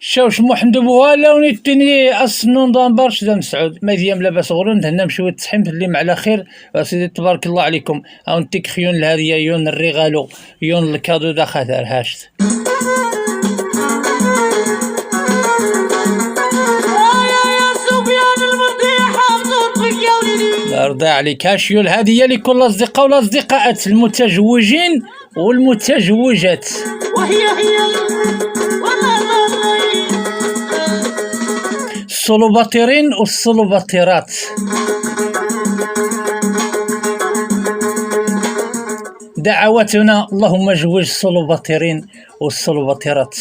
شاوش محمد بوهالا ونيتني أصنون دانبارش دا مسعود مازيام لاباس غرون هنا مشوي التحيم اللي على خير سيدي تبارك الله عليكم او نتيك خيون الهديه يون الريغالو يون الكادو دا خاطر هاشت رضا عليك هاشيو الهديه لكل الاصدقاء والاصدقاءات المتزوجين والمتزوجات وهي الصلوباطيرين والصلوباطيرات. دعواتنا اللهم زوج الصلوباطيرين والصلوباطيرات.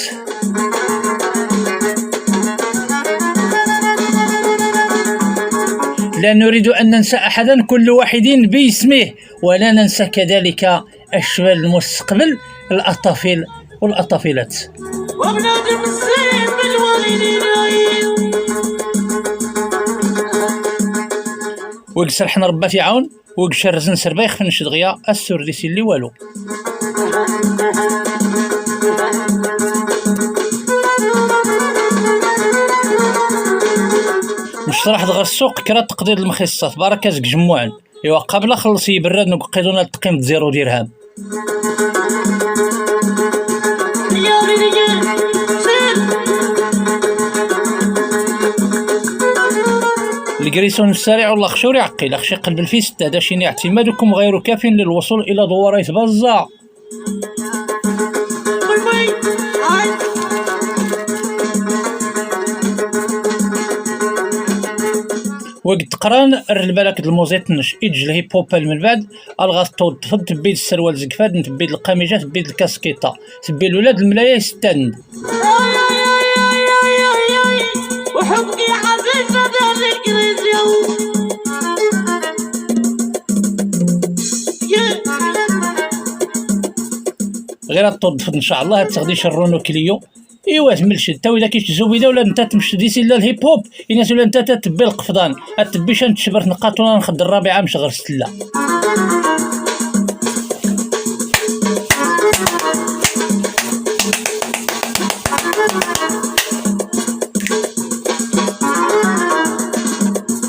لا نريد أن ننسى أحدا، كل واحد باسمه، ولا ننسى كذلك أشبال المستقبل الأطافيل والأطافيلات. وبنادم السيد بالوالدين ويقصر حنا ربا في عون ويقشر رزن سربايخ فنش دغيا السرديسي اللي والو. مش راح دغر السوق كرا تقدير المخصصات بركة جموعا ايوا قبل خلص يبرد نقيدونا التقييم بزيرو درهم. الكريسون السريع والله خشور يعقل اخشي قلب الفيس داشين اعتمادكم غير كاف للوصول الى دوارات بزا. وقت قران الرلبالك الموزيت نش اجل هي بوبال من بعد الغاز طود تفض تبيد السروال زقفاد تبيد القميجه تبيد الكاسكيطه تبيد الولاد الملايه يستند وحبي عزيزة ذلك رزيو غير الطود ان شاء الله تغديش الرونو كليو ايوا تملش انت ولا كيش زويده ولا انت تمشي ديسي لا الهيب هوب الناس ولا انت تتبي القفضان تبيش نتشبر نقاط ولا نخد الرابعه مش غير السله.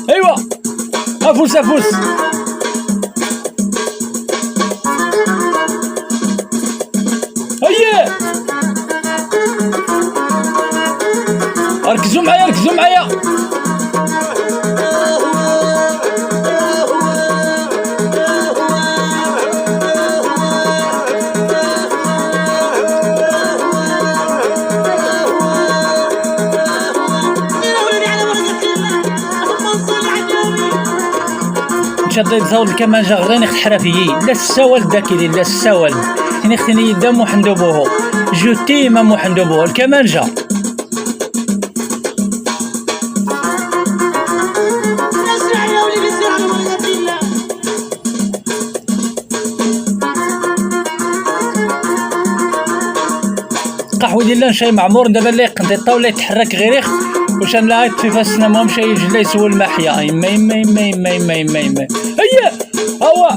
ايوا افوس افوس هيا ركزوا معايا ركزوا معايا. نشد يتزاول الكمانجة غير نخت حرفيي لا السوال داكيلي لا السوال نختني يدا محندوبوه جوتي ما محندوبوه الكمانجة قحوي ديال شاي معمور دابا اللي يقنطي الطاوله يتحرك غير واش انا هاي في فاسنا ما مشى يجي لا يسول المحيا يما يما يما يما يما يما يما هيا هو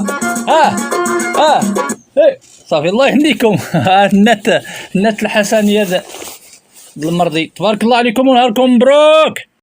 صافي الله يهنيكم. النت الحسنيه المرضي تبارك الله عليكم ونهاركم مبروك.